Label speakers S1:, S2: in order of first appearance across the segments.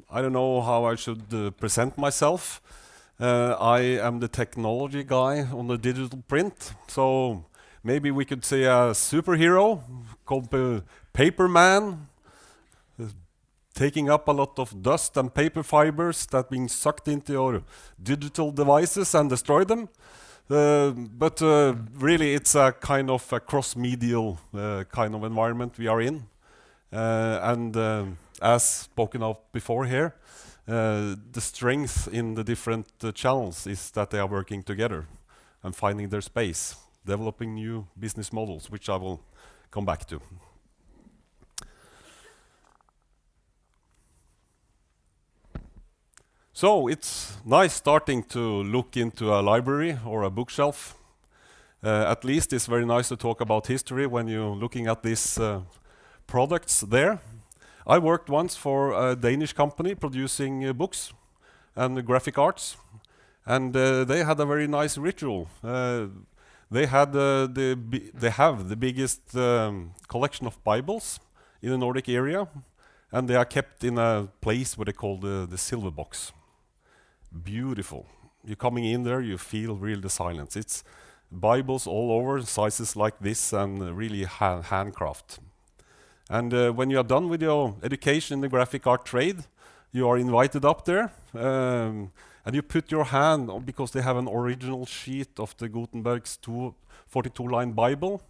S1: I don't know how I should present myself. I am the technology guy on the digital print, so maybe we could say a superhero called Paperman, taking up a lot of dust and paper fibers that being sucked into your digital devices and destroy them. But really, it's a kind of a cross-medial kind of environment we are in. And as spoken of before here, the strength in the different channels is that they are working together and finding their space, developing new business models, which I will come back to. So it's nice starting to look into a library or a bookshelf. At least it's very nice to talk about history when you're looking at these products there. I worked once for a Danish company producing books and graphic arts, and they had a very nice ritual. They have the biggest collection of Bibles in the Nordic area, and they are kept in a place what they call the silver box. Beautiful. You're coming in there, you feel really the silence. It's Bibles all over, sizes like this, and really handcraft. And when you are done with your education in the graphic art trade, you are invited up there, and you put your hand on, because they have an original sheet of the Gutenberg's 42-line Bible,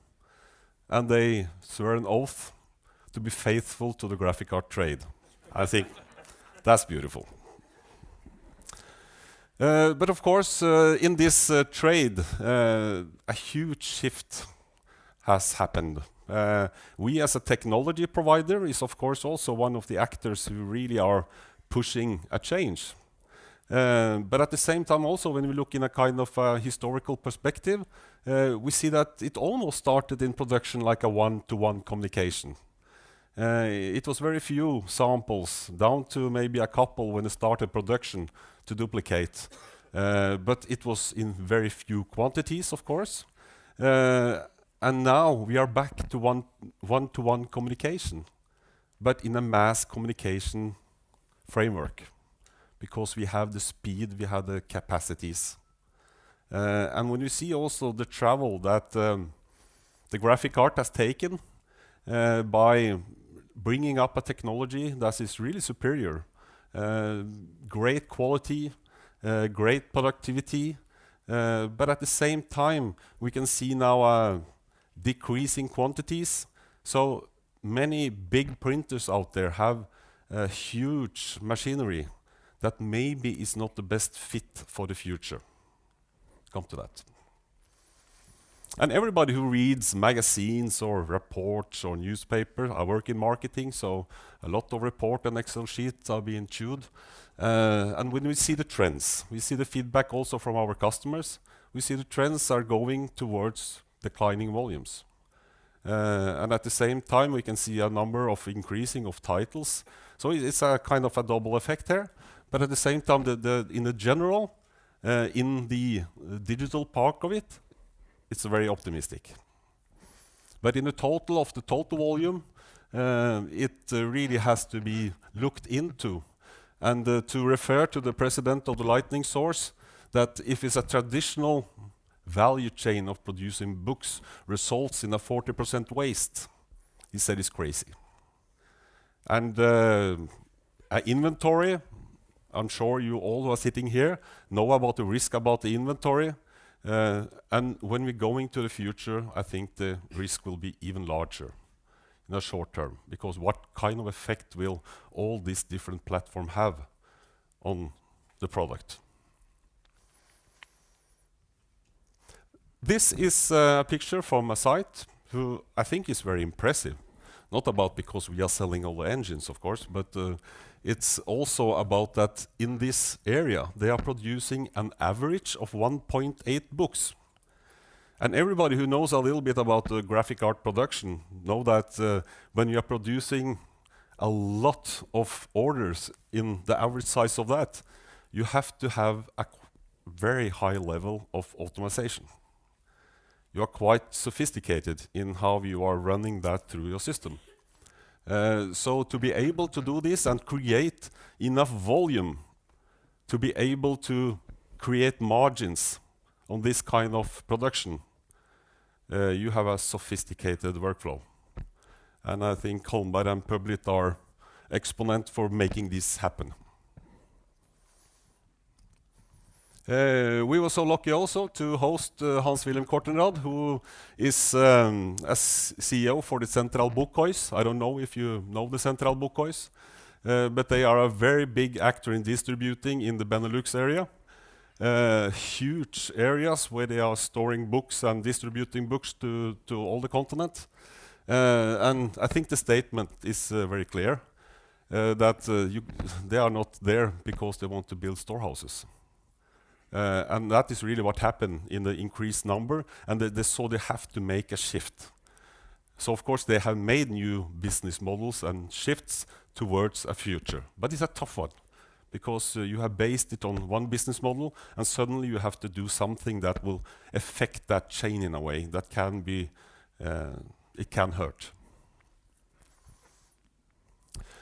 S1: and they swear an oath to be faithful to the graphic art trade. I think that's beautiful. But of course, in this trade, a huge shift has happened. We as a technology provider is of course also one of the actors who really are pushing a change. But at the same time also, when we look in a kind of historical perspective, we see that it almost started in production like a one-to-one communication. It was very few samples, down to maybe a couple when it started production to duplicate. But it was in very few quantities, of course. And now we are back to one-to-one communication, but in a mass communication framework, because we have the speed, we have the capacities. And when you see also the travel that the graphic art has taken by bringing up a technology that is really superior, great quality, great productivity, but at the same time we can see now decreasing quantities. So many big printers out there have a huge machinery that maybe is not the best fit for the future. Come to that. And everybody who reads magazines or reports or newspapers, I work in marketing, so a lot of report and Excel sheets are being chewed. And when we see the trends, we see the feedback also from our customers, we see the trends are going towards declining volumes. And at the same time, we can see a number of increasing of titles. So it's a kind of a double effect here. But at the same time, in the general, in the digital part of it, it's very optimistic. But in the total of the total volume, it really has to be looked into. And to refer to the president of the Lightning Source, that if it's a traditional value chain of producing books results in a 40% waste, he said it's crazy. And inventory, I'm sure you all who are sitting here know about the risk about the inventory. And when we're going to the future, I think the risk will be even larger in the short term, because what kind of effect will all these different platforms have on the product? This is a picture from a site who I think is very impressive. Not about because we are selling all the engines, of course, but it's also about that in this area they are producing an average of 1.8 books. And everybody who knows a little bit about the graphic art production know that when you are producing a lot of orders in the average size of that, you have to have a very high level of automation. You are quite sophisticated in how you are running that through your system. So to be able to do this and create enough volume to be able to create margins on this kind of production, you have a sophisticated workflow. And I think Holmberg and Publit are exponent for making this happen. We were so lucky also to host Hans-Wilhelm Kortenrad, who is as CEO for the Central Bookcase. I don't know if you know the Central Bookcase, but they are a very big actor in distributing in the Benelux area. Huge areas where they are storing books and distributing books to all the continent. And I think the statement is very clear, that they are not there because they want to build storehouses. And that is really what happened in the increased number, and they saw they have to make a shift. So of course they have made new business models and shifts towards a future. But it's a tough one, because you have based it on one business model, and suddenly you have to do something that will affect that chain in a way that can be, it can hurt.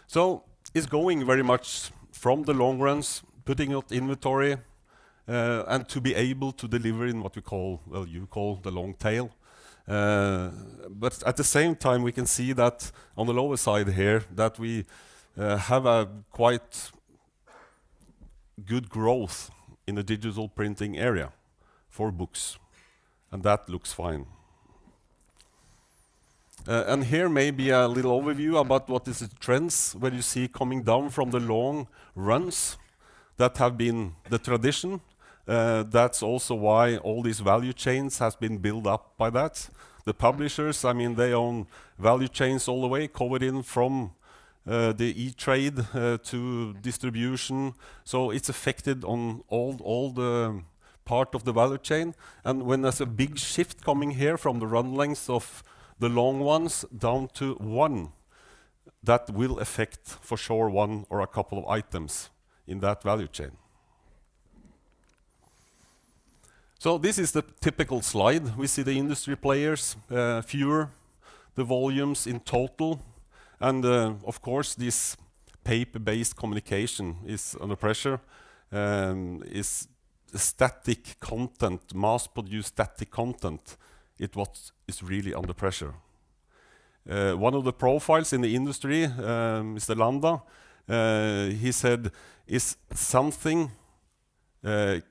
S1: So it's going very much from the long runs, putting out inventory, and to be able to deliver in what we call, well, you call the long tail. But at the same time, we can see that on the lower side here, that we have a quite good growth in the digital printing area for books, and that looks fine. And here may be a little overview about what is the trends, where you see coming down from the long runs that have been the tradition. That's also why all these value chains has been built up by that. The publishers, I mean, they own value chains all the way, covered in from the e-trade to distribution. So it's affected on all the part of the value chain. And when there's a big shift coming here from the run lengths of the long ones down to one, that will affect for sure one or a couple of items in that value chain. So this is the typical slide. We see the industry players, fewer, the volumes in total, and of course this paper-based communication is under pressure. Is static content, mass-produced static content, what is really under pressure. One of the profiles in the industry, Mr. Landa, he said, if something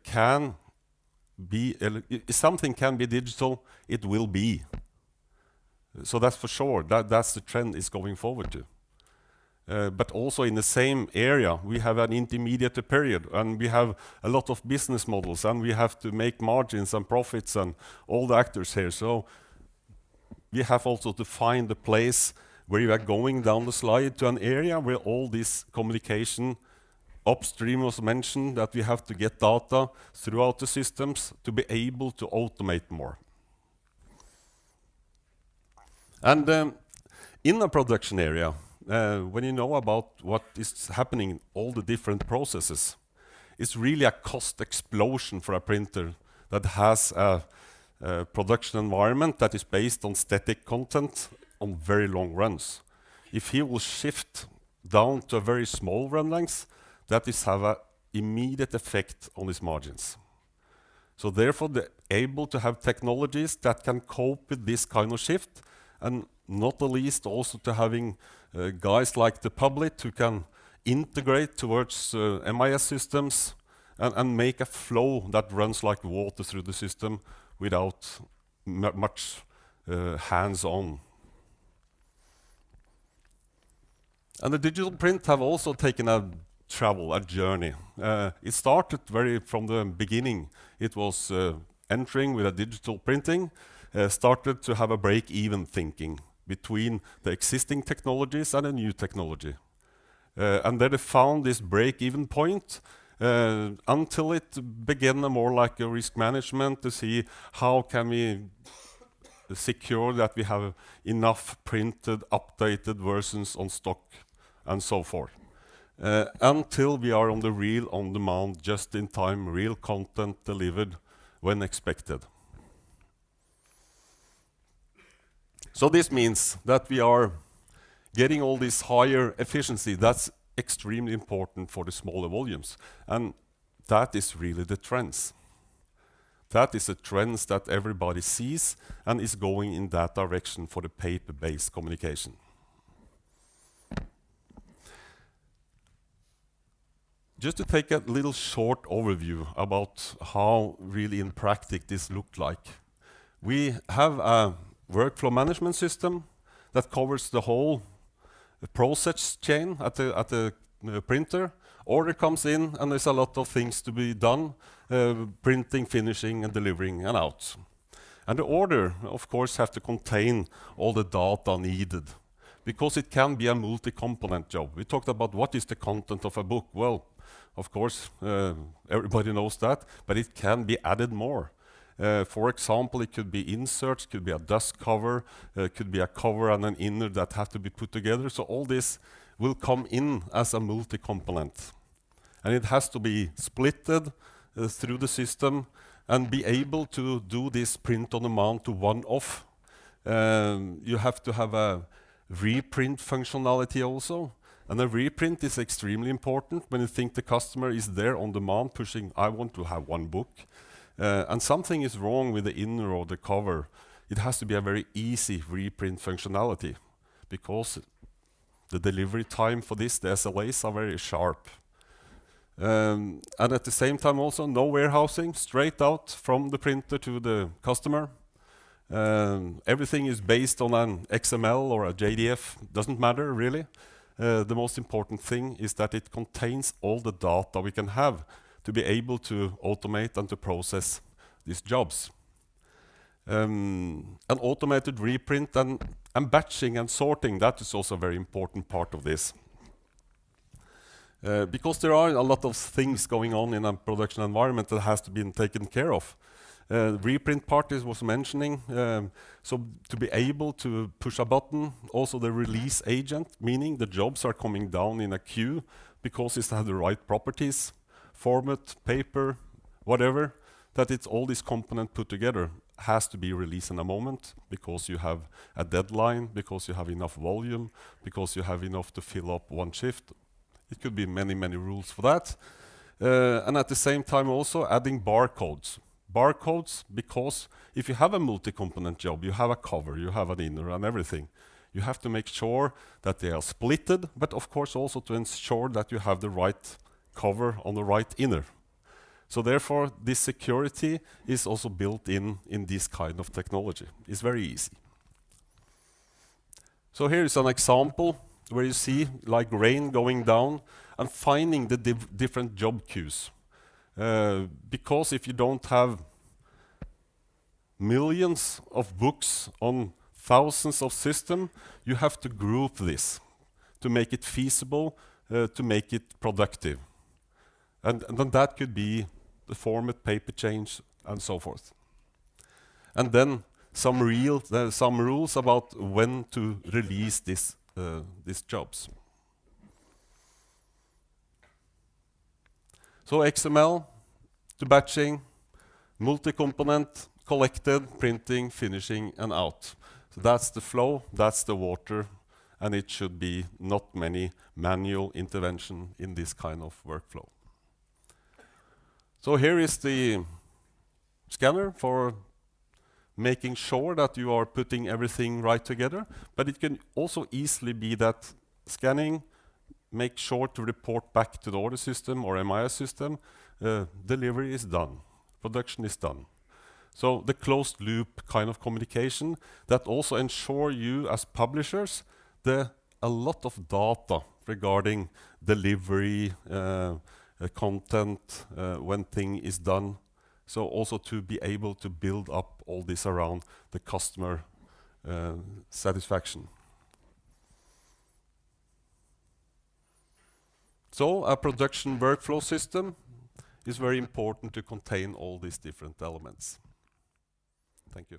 S1: can be digital, it will be. So that's for sure. That's the trend is going forward to. But also in the same area, we have an intermediate period, and we have a lot of business models, and we have to make margins and profits and all the actors here. So we have also to find a place where you are going down the slide to an area where all this communication upstream was mentioned, that we have to get data throughout the systems to be able to automate more. And in the production area, when you know about what is happening in all the different processes, it's really a cost explosion for a printer that has a production environment that is based on static content on very long runs. If he will shift down to a very small run length, that is have an immediate effect on his margins. So therefore, they're able to have technologies that can cope with this kind of shift, and not the least also to having guys like the Publit who can integrate towards MIS systems and make a flow that runs like water through the system without much hands-on. And the digital print have also taken a journey. It started from the beginning. It was entering with a digital printing, started to have a break-even thinking between the existing technologies and a new technology. And then they found this break-even point until it began more like a risk management to see how can we secure that we have enough printed, updated versions on stock and so forth. Until we are on the real on-demand, just-in-time, real content delivered when expected. So this means that we are getting all this higher efficiency, that's extremely important for the smaller volumes. And that is really the trends. That is the trends that everybody sees and is going in that direction for the paper-based communication. Just to take a little short overview about how really in practice this looked like. We have a workflow management system that covers the whole process chain at the printer. Order comes in and there's a lot of things to be done, printing, finishing and delivering and out. And the order, of course, have to contain all the data needed because it can be a multi-component job. We talked about what is the content of a book. Well, of course, everybody knows that, but it can be added more. For example, it could be inserts, could be a dust cover, could be a cover and an inner that have to be put together. So all this will come in as a multi-component. And it has to be splitted through the system and be able to do this print on demand to one-off. You have to have a reprint functionality also. And a reprint is extremely important when you think the customer is there on demand pushing, I want to have one book. And something is wrong with the inner or the cover. It has to be a very easy reprint functionality because the delivery time for this, the SLAs are very sharp. And at the same time also, no warehousing, straight out from the printer to the customer. Everything is based on an XML or a JDF, doesn't matter really. The most important thing is that it contains all the data we can have to be able to automate and to process these jobs. An automated reprint and batching and sorting, that is also a very important part of this. Because there are a lot of things going on in a production environment that has to be taken care of. Reprint part was mentioning, so to be able to push a button, also the release agent, meaning the jobs are coming down in a queue because it has the right properties, format, paper, whatever, that it's all this component put together has to be released in a moment because you have a deadline, because you have enough volume, because you have enough to fill up one shift. It could be many, many rules for that. And at the same time also adding barcodes. Barcodes, because if you have a multi-component job, you have a cover, you have an inner and everything. You have to make sure that they are splitted, but of course also to ensure that you have the right cover on the right inner. So therefore, this security is also built in this kind of technology. It's very easy. So here is an example where you see like rain going down and finding the different job queues. Because if you don't have millions of books on thousands of systems, you have to group this to make it feasible, to make it productive. And then that could be the format, paper change, and so forth. And then some rules about when to release these jobs. So XML to batching, multi-component, collected, printing, finishing, and out. So that's the flow, that's the water, and it should be not many manual intervention in this kind of workflow. So here is the scanner for making sure that you are putting everything right together, but it can also easily be that scanning, make sure to report back to the order system or MIS system, delivery is done, production is done. So the closed loop kind of communication that also ensure you as publishers a lot of data regarding delivery, content, when thing is done. So also to be able to build up all this around the customer satisfaction. So a production workflow system is very important to contain all these different elements. Thank you.